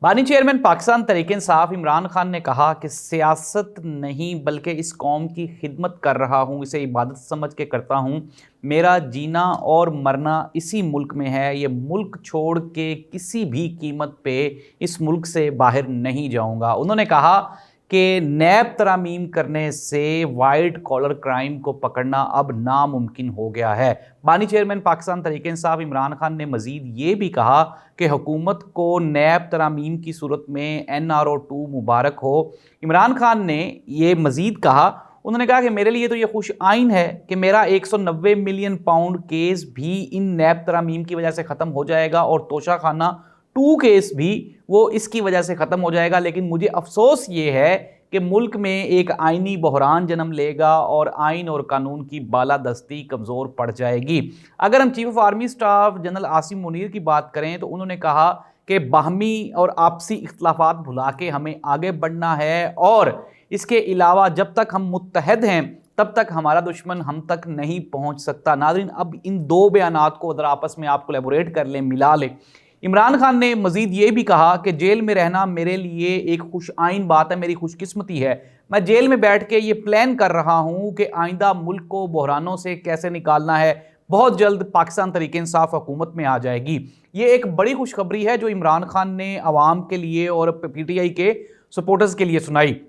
बानी चेयरमैन पाकिस्तान तहरीक-ए-इंसाफ इमरान खान ने कहा कि सियासत नहीं बल्कि इस कौम की खिदमत कर रहा हूँ, इसे इबादत समझ के करता हूँ। मेरा जीना और मरना इसी मुल्क में है। ये मुल्क छोड़ के किसी भी कीमत पे इस मुल्क से बाहर नहीं जाऊँगा। उन्होंने कहा कि नैब तरामीम करने से वाइट कॉलर क्राइम को पकड़ना अब नामुमकिन हो गया है। बानी चेयरमैन पाकिस्तान तहरीक-ए-इंसाफ इमरान खान ने मजीद ये भी कहा कि हुकूमत को नैब तरामीम की सूरत में NRO 2 मुबारक हो। इमरान खान ने ये मजीद कहा, उन्होंने कहा कि मेरे लिए तो ये खुश आइन है कि मेरा 190 मिलियन पाउंड केस भी इन नैब तरामीम की वजह से ख़त्म हो जाएगा और तोशाखाना 2 केस भी वो इसकी वजह से ख़त्म हो जाएगा। लेकिन मुझे अफसोस ये है कि मुल्क में एक आइनी बहरान जन्म लेगा और आइन और कानून की बालादस्ती कमज़ोर पड़ जाएगी। अगर हम chief of army staff general Asim Munir की बात करें तो उन्होंने कहा कि बाहमी और आपसी इख्तलाफात भुला के हमें आगे बढ़ना है और इसके अलावा जब तक हम मुत्तहद हैं तब तक हमारा दुश्मन हम तक नहीं पहुंच सकता। नाज़रीन, अब इन दो बयानात को अगर आपस में आप कोलैबोरेट कर लें, मिला लें। इमरान खान ने मजीद ये भी कहा कि जेल में रहना मेरे लिए एक खुश आइन बात है, मेरी खुशकिस्मती है। मैं जेल में बैठ के ये प्लान कर रहा हूँ कि आइंदा मुल्क को बहरानों से कैसे निकालना है। बहुत जल्द पाकिस्तान तहरीक-ए-इंसाफ हुकूमत में आ जाएगी। ये एक बड़ी खुशखबरी है जो इमरान खान ने अवाम के लिए और PTI के सपोर्टर्स के लिए सुनाई।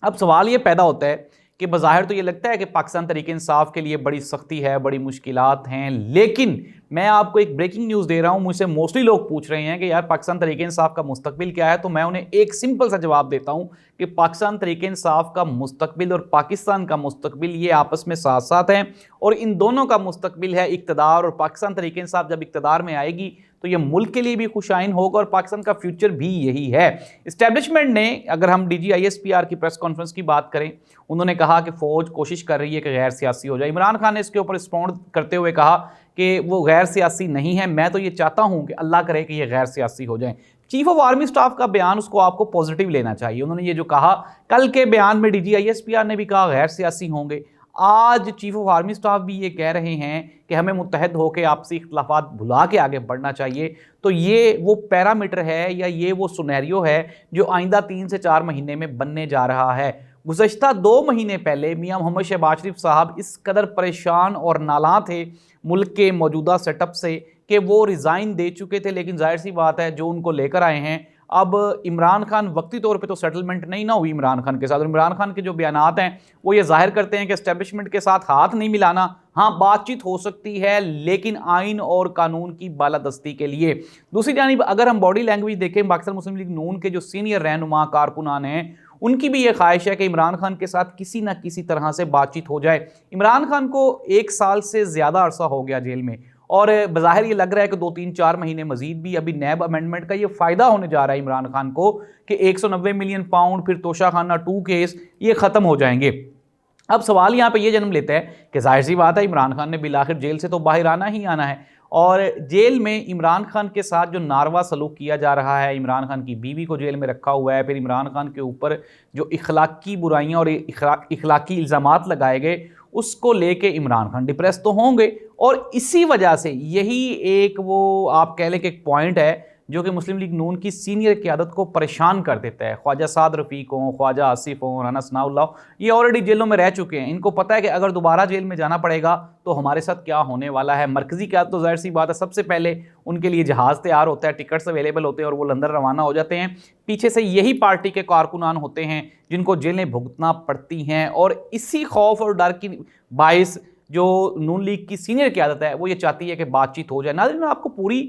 अब सवाल ये पैदा होता है कि बज़ाहिर तो ये लगता है कि पाकिस्तान तहरीक-ए-इंसाफ के लिए बड़ी सख्ती है, बड़ी मुश्किलात हैं, लेकिन मैं आपको एक ब्रेकिंग न्यूज़ दे रहा हूँ। मुझसे मोस्टली लोग पूछ रहे हैं कि यार पाकिस्तान तहरीक-ए-इंसाफ का मुस्तकबिल क्या है, तो मैं उन्हें एक सिंपल सा जवाब देता हूँ कि पाकिस्तान तहरीक-ए-इंसाफ का मुस्तकबिल और पाकिस्तान का मुस्तकबिल ये आपस में साथ साथ हैं और इन दोनों का मुस्तकबिल है इक़्तिदार। और पाकिस्तान तहरीक-ए-इंसाफ जब इक़्तिदार में आएगी तो ये मुल्क के लिए भी खुशाइन होगा और पाकिस्तान का फ्यूचर भी यही है। इस्टेब्लिशमेंट ने, अगर हम DG-ISPR की प्रेस कॉन्फ्रेंस की बात करें, उन्होंने कहा कि फ़ौज कोशिश कर रही है कि गैर सियासी हो जाए। इमरान खान ने इसके ऊपर रिस्पॉन्ड करते हुए कहा कि वो गैर सियासी नहीं है, मैं तो ये चाहता हूँ कि अल्लाह करे कि ये गैर सियासी हो जाए। चीफ ऑफ आर्मी स्टाफ का बयान, उसको आपको पॉजिटिव लेना चाहिए। उन्होंने ये जो कहा, कल के बयान में DG-ISPR ने भी कहा गैर सियासी होंगे, आज चीफ ऑफ आर्मी स्टाफ भी ये कह रहे हैं कि हमें मुत्तहद होकर आपसी इख्तलाफात भुला के आगे बढ़ना चाहिए। तो ये वो पैरामीटर है या ये वो सिनेरियो है जो आइंदा 3 से 4 महीने में बनने जा रहा है। गुज़श्ता 2 महीने पहले मियां मोहम्मद शहबाज शरीफ साहब इस कदर परेशान और नालां थे मुल्क के मौजूदा सेटअप से कि वो रिज़ाइन दे चुके थे। लेकिन जाहिर सी बात है, जो उनको लेकर आए हैं, अब इमरान खान वक्ती तौर पे तो सेटलमेंट नहीं ना हुई इमरान खान के साथ। और इमरान खान के जो बयानात हैं वो ये जाहिर करते हैं कि एस्टेब्लिशमेंट के साथ हाथ नहीं मिलाना। हाँ, बातचीत हो सकती है लेकिन आइन और कानून की बालादस्ती के लिए। दूसरी जानिब अगर हम बॉडी लैंग्वेज देखें, पाकिस्तान मुस्लिम लीग नून के जो सीनियर रहनुमा कारकुनान हैं, उनकी भी ये ख्वाहिश है कि इमरान खान के साथ किसी ना किसी तरह से बातचीत हो जाए। इमरान खान को 1 साल से ज़्यादा अरसा हो गया जेल में और बज़ाहिर ये लग रहा है कि 2-3-4 महीने मजीद भी अभी नैब अमेंडमेंट का ये फ़ायदा होने जा रहा है इमरान खान को कि 190 मिलियन पाउंड फिर तोशाखाना 2 केस ये ख़त्म हो जाएंगे। अब सवाल यहाँ पे ये जन्म लेता है कि जाहिर सी बात है, इमरान खान ने बिलाखिर जेल से तो बाहर आना ही आना है और जेल में इमरान खान के साथ जो नारवा सलूक किया जा रहा है, इमरान खान की बीवी को जेल में रखा हुआ है, फिर इमरान खान के ऊपर जो इखलाकी बुराइयाँ और इखलाकी इल्ज़ामात लगाए गए, उसको लेके इमरान खान डिप्रेस तो होंगे। और इसी वजह से यही एक वो आप कह लें कि एक पॉइंट है जो कि मुस्लिम लीग नून की सीनियर क़यादत को परेशान कर देता है। ख्वाजा साद रफ़ीक हों, ख्वाजा आसिफ हों, राना सनाउल्लाह, ये ऑलरेडी जेलों में रह चुके हैं। इनको पता है कि अगर दोबारा जेल में जाना पड़ेगा तो हमारे साथ क्या होने वाला है। मरकज़ी क़यादत तो ज़ाहिर सी बात है, सबसे पहले उनके लिए जहाज़ तैयार होता है, टिकट्स अवेलेबल होते हैं और वो लंदन रवाना हो जाते हैं। पीछे से यही पार्टी के कारकुनान होते हैं जिनको जेलें भुगतना पड़ती हैं और इसी खौफ और डर की बाइस जो नून लीग की सीनियर क़यादत है वो ये चाहती है कि बातचीत हो जाए। नाज़रीन, आपको पूरी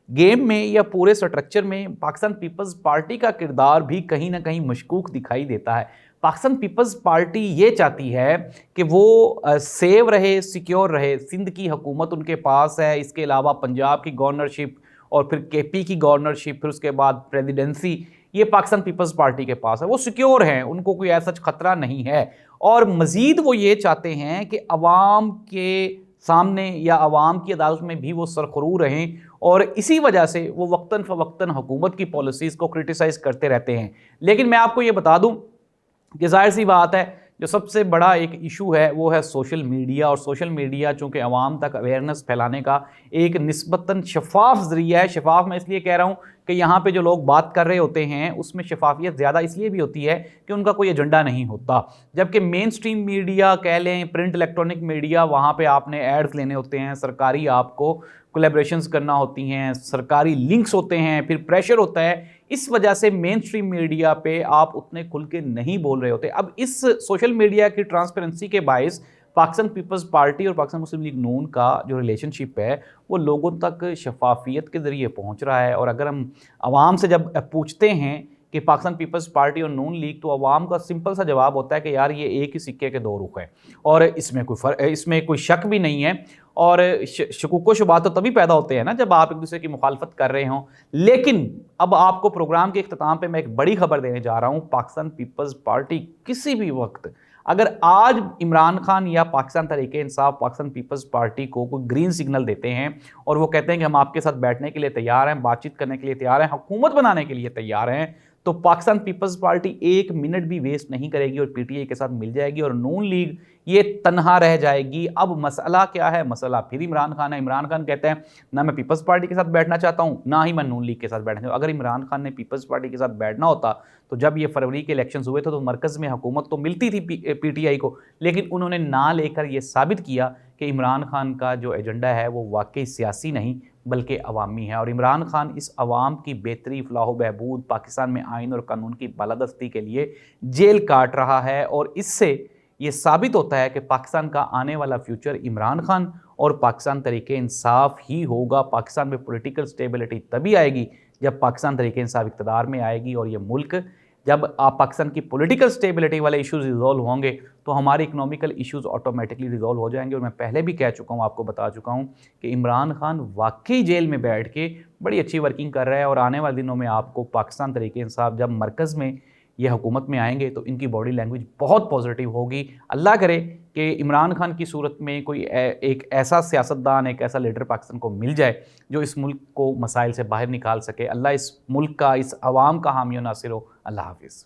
गेम में या पूरे स्ट्रक्चर में पाकिस्तान पीपल्स पार्टी का किरदार भी कहीं ना कहीं मशकूक दिखाई देता है। पाकिस्तान पीपल्स पार्टी ये चाहती है कि वो सेव रहे, सिक्योर रहे। सिंध की हुकूमत उनके पास है, इसके अलावा पंजाब की गवर्नरशिप और फिर KP की गवर्नरशिप, फिर उसके बाद प्रेसिडेंसी, ये पाकिस्तान पीपल्स पार्टी के पास है। वो सिक्योर हैं, उनको कोई ऐसा खतरा नहीं है। और मज़ीद वो ये चाहते हैं कि अवाम के सामने या अवाम की अदालत में भी वो सरखरू रहें और इसी वजह से वो वक्तन फ़वक्तन हुकूमत की पॉलिसीज़ को क्रिटिसाइज़ करते रहते हैं। लेकिन मैं आपको ये बता दूं कि ज़ाहिर सी बात है, जो सबसे बड़ा एक इशू है वो है सोशल मीडिया। और सोशल मीडिया चूँकि अवाम तक अवेयरनेस फैलाने का एक निस्बतन शफाफ ज़रिया है। शफाफ मैं इसलिए कह रहा हूँ कि यहाँ पे जो लोग बात कर रहे होते हैं उसमें शफाफियत ज़्यादा इसलिए भी होती है कि उनका कोई एजेंडा नहीं होता। जबकि मेन स्ट्रीम मीडिया कह लें, प्रिंट इलेक्ट्रॉनिक मीडिया, वहाँ पे आपने एड्स लेने होते हैं, सरकारी आपको कोलैबोरेशंस करना होती हैं, सरकारी लिंक्स होते हैं, फिर प्रेशर होता है। इस वजह से मेन स्ट्रीम मीडिया पे आप उतने खुल के नहीं बोल रहे होते। अब इस सोशल मीडिया की ट्रांसपेरेंसी के बायस पाकिस्तान पीपल्स पार्टी और पाकिस्तान मुस्लिम लीग नून का जो रिलेशनशिप है वो लोगों तक शफाफियत के ज़रिए पहुंच रहा है। और अगर हम आवाम से जब पूछते हैं कि पाकिस्तान पीपल्स पार्टी और नून लीग, तो आवाम का सिंपल सा जवाब होता है कि यार ये एक ही सिक्के के दो रुख हैं और इसमें कोई शक भी नहीं है। और शकूक व शुबहात तो तभी पैदा होते हैं ना जब आप एक दूसरे की मुखालफत कर रहे हों। लेकिन अब आपको प्रोग्राम के इख्तिताम पे मैं एक बड़ी खबर देने जा रहा हूँ। पाकिस्तान पीपल्स पार्टी किसी भी वक्त अगर आज इमरान खान या पाकिस्तान तहरीक-ए-इंसाफ पाकिस्तान पीपल्स पार्टी को कोई ग्रीन सिग्नल देते हैं और वो कहते हैं कि हम आपके साथ बैठने के लिए तैयार हैं, बातचीत करने के लिए तैयार हैं, हुकूमत बनाने के लिए तैयार हैं, तो पाकिस्तान पीपल्स पार्टी एक मिनट भी वेस्ट नहीं करेगी और पीटीआई के साथ मिल जाएगी और नून लीग ये तनहा रह जाएगी। अब मसला क्या है? मसला फिर इमरान खान है। इमरान खान कहते हैं ना मैं पीपल्स पार्टी के साथ बैठना चाहता हूँ, ना ही मैं नून लीग के साथ बैठना चाहता हूँ। अगर इमरान खान ने पीपल्स पार्टी के साथ बैठना होता तो जब ये फरवरी के इलेक्शन हुए थे तो मरकज़ में हुकूमत तो मिलती थी पीटीआई को, लेकिन उन्होंने ना लेकर ये साबित किया कि इमरान खान का जो एजेंडा है वो वाकई सियासी नहीं बल्कि अवामी है। और इमरान खान इस अवाम की बेहतरी, फलाह बहबूद, पाकिस्तान में आइन और कानून की बालादस्ती के लिए जेल काट रहा है। और इससे ये साबित होता है कि पाकिस्तान का आने वाला फ्यूचर इमरान खान और पाकिस्तान तहरीक-ए-इंसाफ ही होगा। पाकिस्तान में पॉलिटिकल स्टेबिलिटी तभी आएगी जब पाकिस्तान तहरीक-ए-इंसाफ इक़्तिदार में आएगी। और ये मुल्क जब पाकिस्तान की पॉलिटिकल स्टेबिलिटी वाले इश्यूज़ रिजॉल्व होंगे तो हमारे इकोनॉमिकल इश्यूज़ ऑटोमेटिकली रिजॉल्व हो जाएंगे। और मैं पहले भी कह चुका हूँ, आपको बता चुका हूँ कि इमरान खान वाकई जेल में बैठ के बड़ी अच्छी वर्किंग कर रहा है। और आने वाले दिनों में आपको पाकिस्तान तहरीक-ए-इंसाफ जब मरकज़ में ये हुकूमत में आएंगे तो इनकी बॉडी लैंग्वेज बहुत पॉजिटिव होगी। अल्लाह करे कि इमरान खान की सूरत में कोई एक ऐसा सियासतदान, एक ऐसा लीडर पाकिस्तान को मिल जाए जो इस मुल्क को मसाइल से बाहर निकाल सके। अल्लाह इस मुल्क का, इस अवाम का हामी और नासिर हो। अल्लाह हाफिज़।